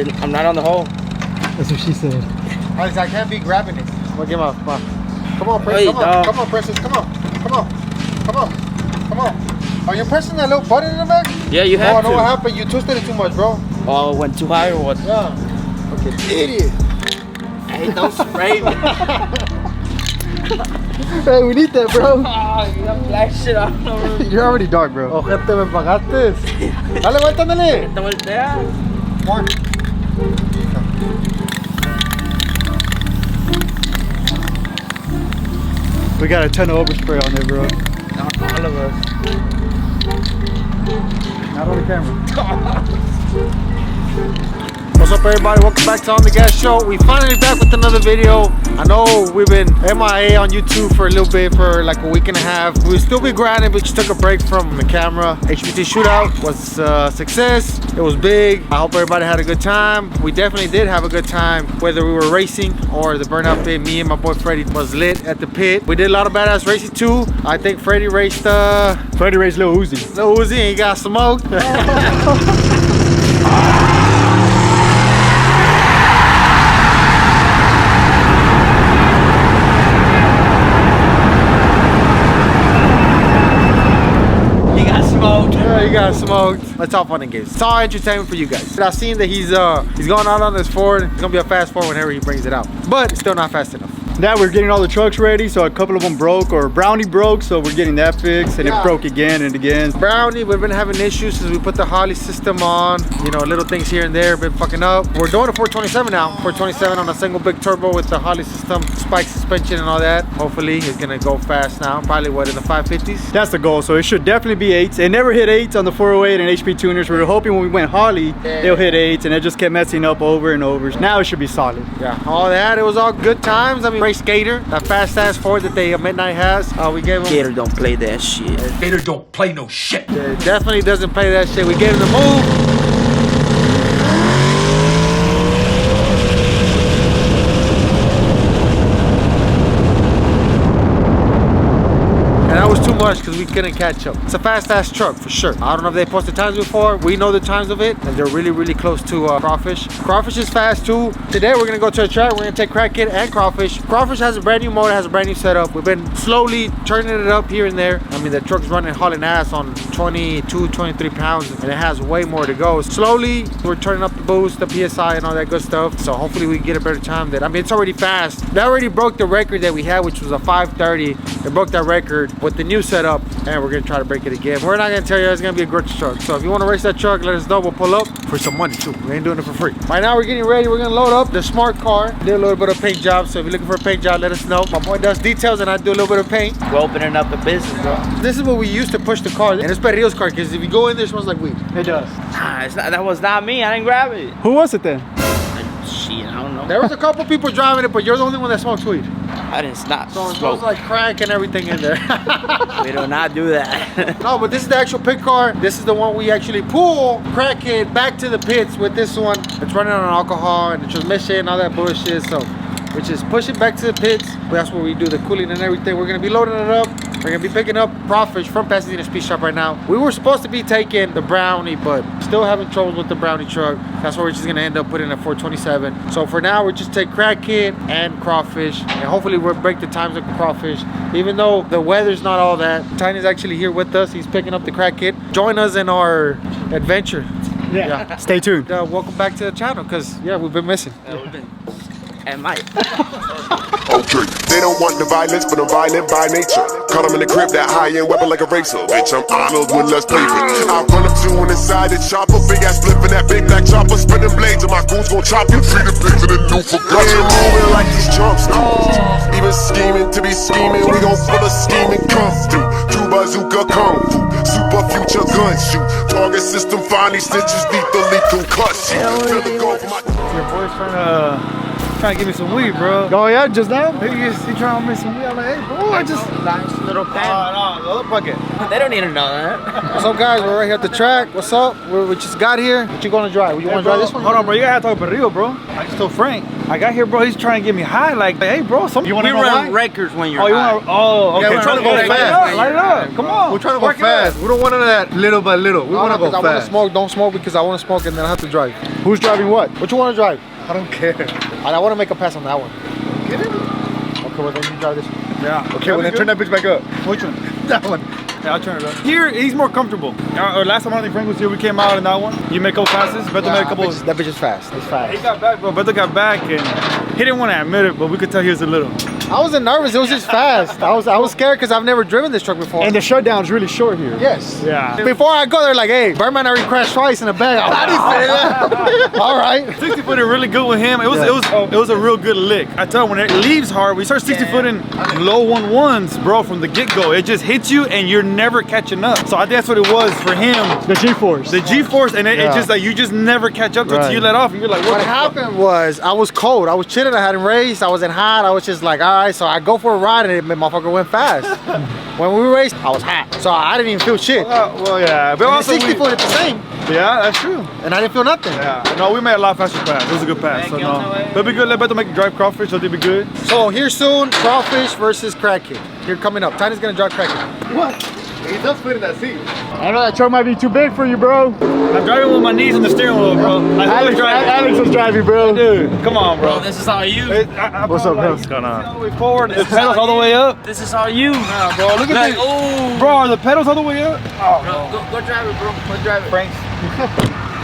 I'm not on the hole. That's what she said. Alex, I can't be grabbing it. Come on, get him off. Come on. Come on, Hey, come on. dog. Come on, Precious. Come on. Come on. Come on. Come on. Are you pressing that little button in the back? Yeah, you Oh, have I to. know what happened. You twisted it too much, bro. Oh, it went too high or what? Yeah. Fucking idiot. Hey, don't spray me. Hey, we need that, bro. Oh, you got black shit all over. You're already dark, bro. Ojete, me pagaste. Dale, vuelta, dale. Te voltea. More. We got a ton of overspray on there, bro. Not all of us. Not on the camera. What's up, everybody? Welcome back to On The Gas Show. We finally back with another video. I know we've been MIA on YouTube for a little bit, for like a week and a half. We'll still be grinding, but just took a break from the camera. HPT shootout was a success. It was big. I hope everybody had a good time. We definitely did have a good time, whether we were racing or the burnout pit. Me and my boy Freddie was lit at the pit. We did a lot of badass racing too. I think Freddie raced Lil Uzi. Lil Uzi, and he got smoked. You got smoked. Let's all fun and games. It's all entertainment for you guys. I've seen that he's going out on this Ford. It's gonna be a fast Ford whenever he brings it out, but it's still not fast enough. Now we're getting all the trucks ready, so a couple of them broke, or Brownie broke, so we're getting that fixed, and it broke again and again. Brownie, we've been having issues since we put the Holly system on. You know, little things here and there been fucking up. We're doing a 427 now. 427 on a single big turbo with the Holly system, spike suspension and all that. Hopefully it's gonna go fast now. Probably what, in the 550s? That's the goal, so it should definitely be 8s. It never hit 8s on the 408 and HP tuners. We were hoping when we went Holly, they'll hit 8s, and it just kept messing up over and over. Now it should be solid. Yeah, all that, it was all good times. I mean, race Gator, that fast ass Ford that they Midnight has. We gave him. Gator don't play that shit. Gator don't play no shit. Definitely doesn't play that shit. We gave him the move. And that was too much because we couldn't catch up. It's a fast ass truck for sure. I don't know if they posted times before. We know the times of it, and they're really, really close to Crawfish. Crawfish is fast too. Today we're gonna go to a track. We're gonna take Crack Kid and Crawfish. Crawfish has a brand new motor, has a brand new setup. We've been slowly turning it up here and there. I mean, the truck's running hauling ass on 22, 23 pounds, and it has way more to go. Slowly, we're turning up the boost, the PSI, and all that good stuff. So hopefully we can get a better time. That, I mean, it's already fast. That already broke the record that we had, which was a 530. It broke that record with the new setup, and we're gonna try to break it again. We're not gonna tell you it's gonna be a grudge truck. So if you want to race that truck, let us know. We'll pull up for some money too. We ain't doing it for free. Right now we're getting ready. We're gonna load up the smart car. Did a little bit of paint job. So if you're looking for a paint job, let us know. My boy does details, and I do a little bit of paint. We're opening up a business, bro. This is what we used to push the car, and it's Perrio's car, because if you go in there, it smells like weed. It does. Nah, it's not, that was not me. I didn't grab it. Who was it then? Shit, I don't know. There was a couple people driving it, but you're the only one that smokes weed. I didn't stop. So it smells like crack and everything in there. We do not do that. No, but this is the actual pit car. This is the one we actually pull Crackhead back to the pits with this one. It's running on alcohol and the transmission and all that bullshit. So we just push it back to the pits. That's where we do the cooling and everything. We're gonna be loading it up. We're gonna be picking up Crawfish from Pasadena Speed Shop right now. We were supposed to be taking the Brownie, but still having trouble with the Brownie truck. That's why we're just gonna end up putting a 427. So for now, we're just take Crack Kid and Crawfish, and hopefully we'll break the times of Crawfish. Even though the weather's not all that, Tiny's actually here with us. He's picking up the Crack Kid. Join us in our adventure. Yeah. Stay tuned. Welcome back to the channel, because yeah, we've been missing. We've been and Mike. Okay, they don't want the violence, but I'm violent by nature. Caught them in the crib, that high-end weapon like a racer. Bitch, I'm Arnold with less paper. I run up to on the side and chopper, big ass flip in that big black chopper, spinning blades, and my goons gon' chop you. See the things in the new for got you moving like these chumps do. Even scheming to be scheming, we gon' pull a scheming come through. Two bazooka kung fu, super future gun shoot. Target system finally stitches, lethal cut shoot. Your boy's trying to trying to give me some weed, bro. Oh yeah, just now? He trying to give me some weed. I'm like, hey, bro, I just... Nice little pen. no, the other bucket. They don't need to know that. What's up, guys? We're right here at the track. What's up? We just got here. What you gonna drive? You wanna drive this one? Hold on, bro. You gotta talk about Rio, bro. I just told Frank. I got here, bro. He's trying to get me high. Like, hey, bro, you wanna We know run why? records when you're Oh, you high. wanna? Oh, okay. Yeah, we're trying to go Light it fast. up, light it up. Come on. We're trying to go Work it fast. up. We don't want none of that little by little. We want to go I fast. wanna Smoke, don't smoke because I want to smoke and then I have to drive. Who's driving what? What you want to drive? I don't care. I want to make a pass on that one. Get it? Okay, well then you drive this one. Yeah. Okay, well then turn that bitch back up. Which one? That one. Yeah, I'll turn it up. Here, he's more comfortable. Last time I think Frank was here, we came out in that one. You make a couple passes. Beto made a couple. That bitch is fast. It's fast. He got back, bro. Beto got back, and he didn't want to admit it, but we could tell he was a little. I wasn't nervous. It was just fast. I was scared because I've never driven this truck before. And the shutdown's really short here. yes. Yeah. Before I go, they're like, "Hey, Birdman already crashed twice in the bag." How do you say that? All right. 60 footer really good with him. It was a real good lick. I tell you, when it leaves hard, we start 60 footing low 1-1s, bro, from the get-go. It just hits you and you're never catching up. So I think that's what it was for him. The G-force. The G-force, and it just like you just never catch up to it till you let off, and you're like, What happened was I was cold. I was chilling. I hadn't raced. I wasn't hot. I was just like, all right. So I go for a ride, and the motherfucker went fast. When we raced, I was hot, so I didn't even feel shit. well, yeah, but And also 60 foot at the same, yeah, that's true. and I didn't feel nothing. Yeah, no, we made a lot faster pass. It was a good pass. So no, it'll be good. Let Beto make the drive crawfish. So it'll be good. So here soon, crawfish versus crackhead. Here coming up. Tiny's gonna drive crackhead. What? He does fit in that seat. I know that truck might be too big for you, bro. I'm driving with my knees on the steering wheel, bro. Alex was driving, bro. Dude, come on, bro. Bro, this is all you. What's up, bro? What's going on? All the way forward. The pedals all the way up. This is all you. Nah, bro. Look at Like, this. oh. Bro, are the pedals all the way up? Oh, Bro, go drive it, bro. Go drive it. Frank.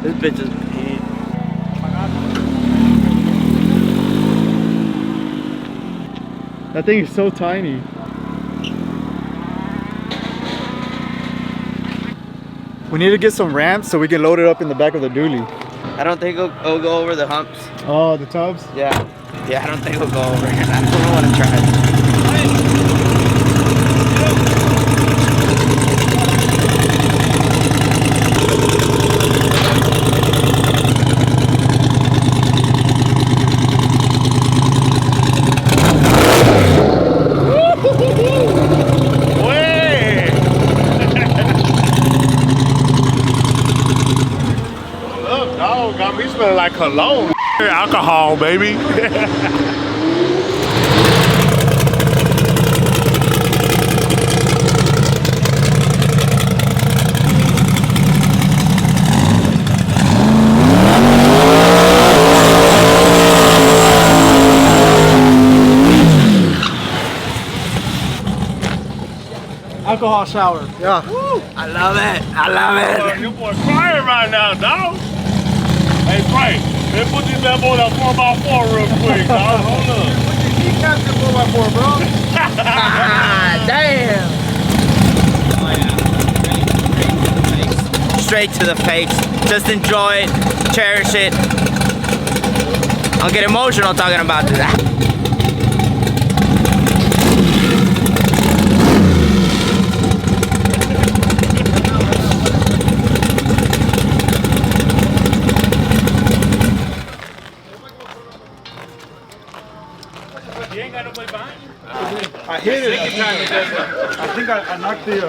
This bitch is peed. That thing is so tiny. We need to get some ramps so we can load it up in the back of the dually. I don't think it'll go over the humps. Oh, the tubs? Yeah. Yeah, I don't think it'll go over. I don't want to try it. Dog got me smelling like cologne. Alcohol, baby. Alcohol shower. Yeah. I love it. I love it. Your boy crying right now, dog. Hey, Frank, let's put this bad boy on 4x4 real quick, dog. Hold up. Put your kneecaps in 4x4, bro. Damn. Straight to the face. Just enjoy it. Cherish it. I'll get emotional talking about that. I hit it. I think I knocked the.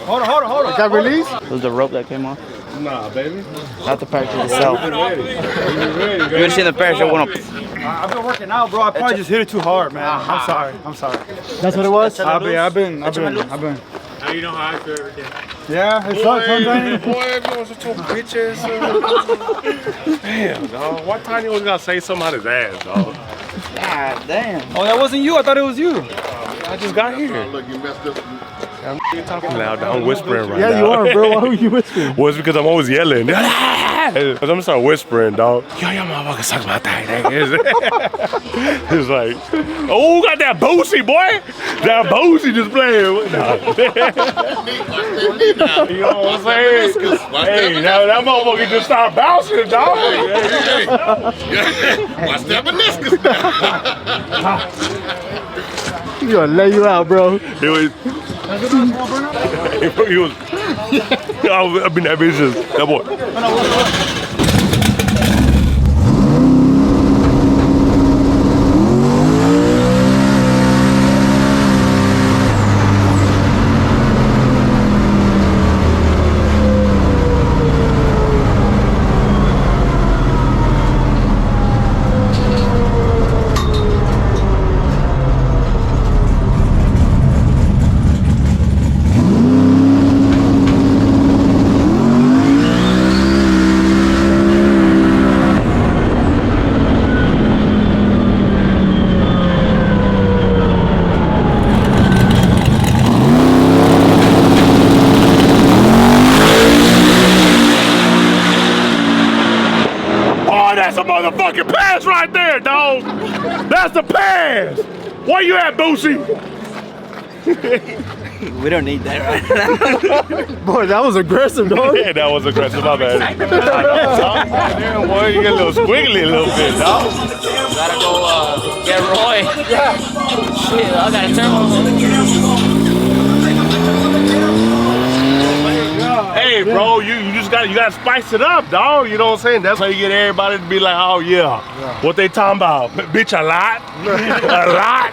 Hold on. Got released? It was the rope that came off. Nah, baby. Not the parachute itself. You would have seen the parachute went up. I've been working out, bro. I probably just hit it too hard, man. I'm sorry. That's what it was? I've been. Now you know how I feel every day. Yeah, it sucks sometimes. Boy, you was so bitch ass. Damn, dog. Why Tiny was gonna say something out his ass, dog? God damn. Oh, that wasn't you. I thought it was you. I just got here. Look, you messed up. I'm talking loud. I'm whispering right now. Yeah, you are, bro. Why were you whispering? Well, it's because I'm always yelling. Cause I'm gonna start whispering, dog. Yo, y'all motherfuckers suck my thing. It's like, oh, got that boosie, boy. That boosie just playing. Nah. You know what I'm saying? Hey, that motherfucker just start bouncing, dog. Watch that meniscus now. He's gonna lay you out, bro. It was. He was. I've been that bitch just that boy. That's a motherfucking pass right there, dog. That's the pass. Where you at, Boosie? We don't need that right now. Boy, that was aggressive, dog. Yeah, that was aggressive, my bad. Damn, boy, you get a little squiggly a little bit, dog. Gotta go get Roy. Yeah. Shit, I gotta turn. Hey, bro, you gotta spice it up, dog. You know what I'm saying? That's how you get everybody to be like, oh yeah. What they talking about? Bitch, a lot? A lot?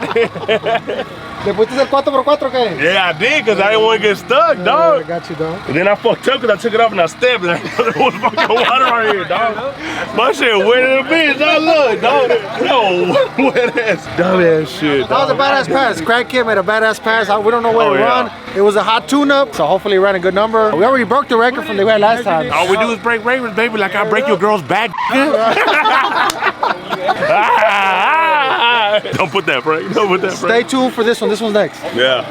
¿Le pusiste el 4x4 qué? Yeah, I did, because I didn't want to get stuck, dog. I got you, dog. And then I fucked up because I took it off and I stepped and there was fucking water right here, dog. My shit wet in the bitch, dog. Look, dog. Yo, wet ass, dumbass shit, That was a dog. badass pass. Crack Kid made a badass pass. We don't know where to yeah. run. It was a hot tune-up, so hopefully it ran a good number. We already broke the record from the way last time. All we do is break records, baby, like I break your girl's back. Don't put that, Frank. Don't put that, Stay Frank. tuned for this one. This one's next. Yeah.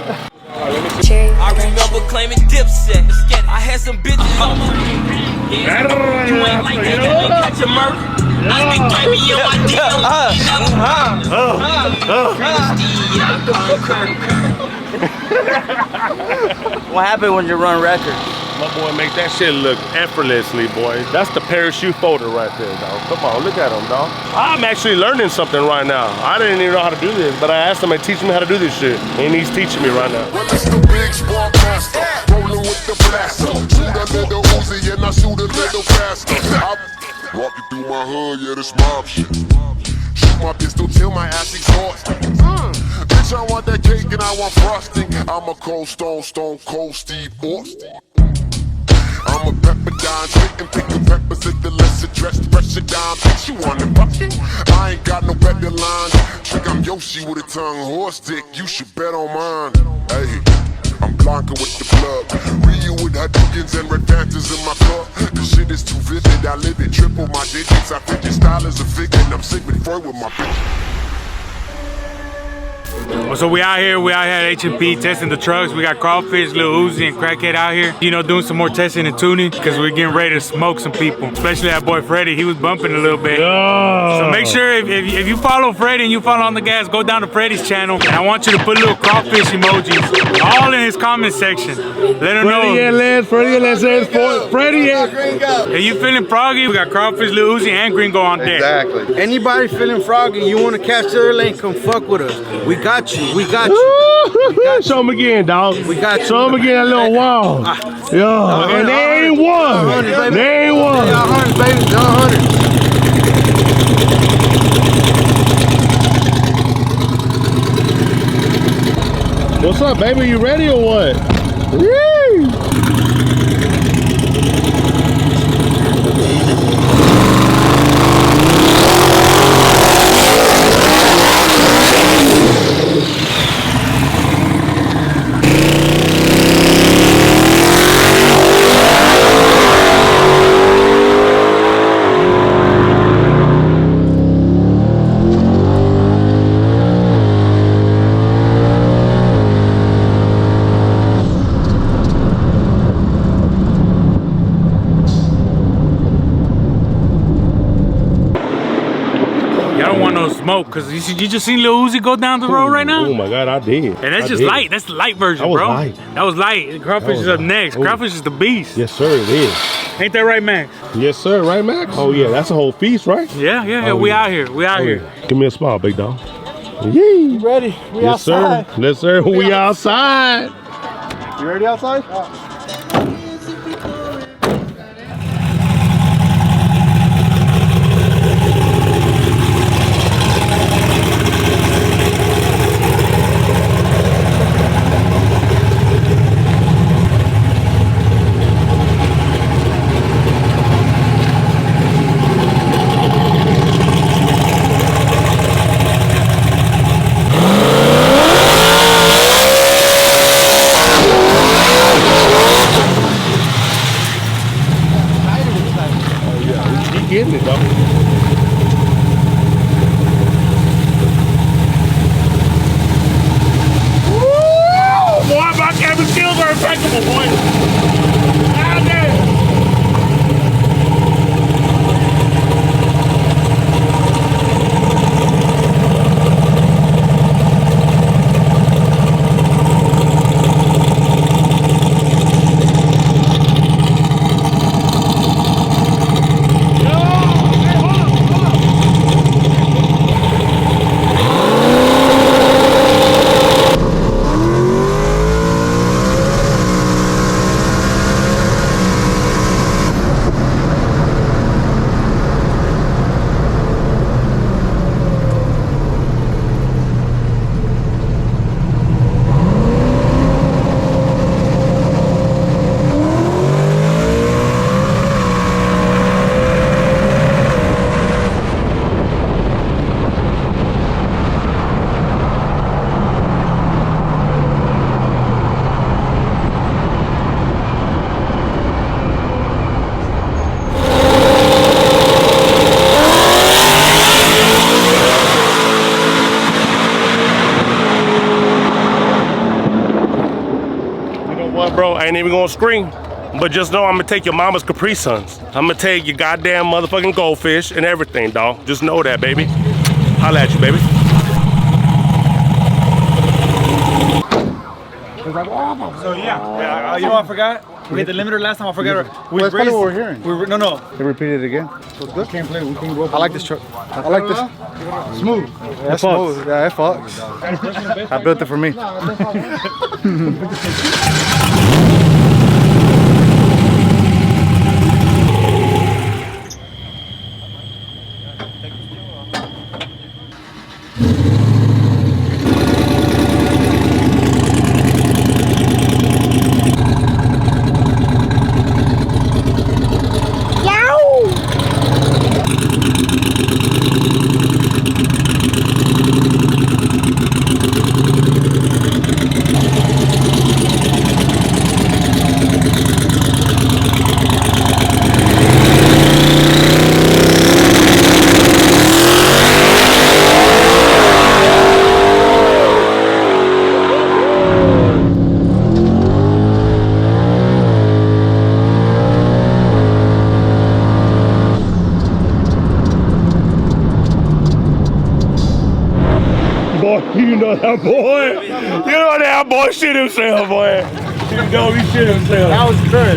I remember claiming Dipset. I had some bitches on me. Yeah, you ain't like that, you catch a murder. I be baby on my deal. What happened when you run records? My boy make that shit look effortlessly, boy. That's the parachute folder right there, dog. Come on, look at him, dog. I'm actually learning something right now. I didn't even know how to do this, but I asked him to teach me how to do this shit. And he's teaching me right now. Well, it's the big spark master, rolling with the blaster. Shoot a little Uzi and I shoot a little faster. I'm walking through my hood, yeah, this mob shit. Shoot my pistol till my ass exhausted. Bitch, I want that cake and I want frosting. I'm a cold stone cold Steve Austin. I'm a pepper dime, spitting picking peppers at the less addressed pressure dime. Bitch, you want it bucket? I ain't got no better line. Trick, I'm Yoshi with a tongue horse dick. You should bet on mine. Hey, I'm Blanca with the plug. Ryu with Hadoukens and red panthers in my cup. The shit is too vivid, I live it. Triple my digits, I think your style is a figure. And I'm Sigmund Freud with my bitch. So we out here at H&P testing the trucks. We got Crawfish, Lil Uzi, and Crackhead out here. You know, doing some more testing and tuning because we're getting ready to smoke some people. Especially that boy Freddie, he was bumping a little bit. Oh. So make sure if you follow Freddie and you follow On The Gas, go down to Freddie's channel. And I want you to put little crawfish emojis all in his comment section. Let him know. Freddie and Les, Freddie and If you feeling froggy, we got Crawfish, Lil Uzi, and Gringo on deck. Exactly. Anybody feeling froggy, you want to catch their lane, come fuck with us. We got you. We got you. show him again, dog. We got you. Show him again that little wall. Yo, and they ain't one. They ain't one. Y'all hunters, baby. Y'all hunters. What's up, baby? You ready or what? Woo! no smoke, cause you just seen Lil Uzi go down the road right now. Oh my God, I did. And that's just light. That's the light version, That was bro. light. That was light. Crawfish is up next. Crawfish is the beast. Yes, sir, it is. Ain't that right, Max? Yes, sir, right, Max? Oh yeah, that's a whole feast, right? Yeah. Oh, We yeah. out here. We out here. Yeah. Give me a smile, big dog. Yee. You ready? We Yes, outside. sir. Yes, sir. We outside. You ready outside? Getting it, though. Boy, my cabin skills are impeccable, boy. God damn. Bro, I ain't even gonna scream, but just know I'm gonna take your mama's Capri Suns. I'm gonna take your goddamn motherfucking goldfish and everything, dog. Just know that, baby. Holla at you, baby. So yeah, you know what I forgot? We hit the limiter last time. I forgot. We That's raised. what we're hearing. No. They repeated it again. We can't play. We can go up. I like this truck. I like this. Smooth. That's smooth. Yeah, it fucks. I built it for me. Boy, you know that boy. You know that boy shit himself, boy. You know he shit himself. That was good.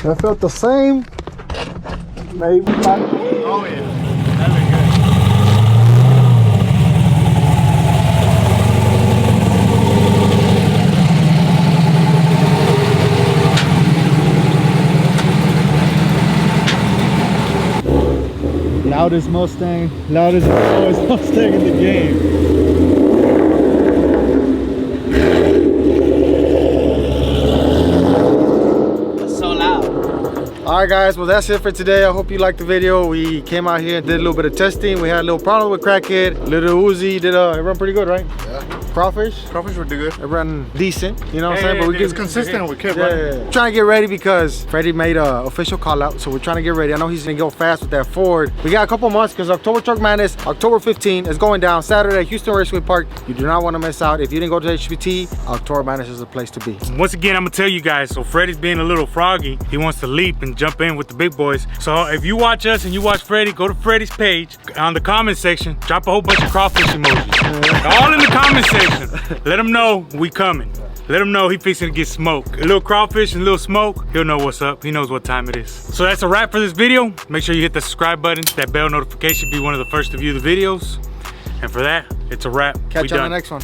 I felt the same. Maybe. Oh yeah. That looked good. Loudest Mustang, loudest Mustang in the game. All right, guys, well, that's it for today. I hope you liked the video. We came out here and did a little bit of testing. We had a little problem with Crackhead. Little Uzi it run pretty good, right? Yeah. Crawfish were good. It run decent, you know what I'm saying? But we get consistent. We kept running. Trying to get ready because Freddie made a official call out, so we're trying to get ready. I know he's gonna go fast with that Ford. We got a couple months because October Truck Madness, October 15 is going down Saturday at Houston Raceway Park. You do not want to miss out. If you didn't go to HPT, October Madness is the place to be. Once again, I'm gonna tell you guys, so Freddie's being a little froggy. He wants to leap and jump in with the big boys. So if you watch us and you watch Freddie, go to Freddie's page. On the comment section, drop a whole bunch of crawfish emojis. All in the comment section. Let him know we coming. Let him know he fixing to get smoked. A little crawfish and a little smoke, he'll know what's up. He knows what time it is. So that's a wrap for this video. Make sure you hit the subscribe button, that bell notification, be one of the first to view the videos. And for that, it's a wrap. Catch you on the next one.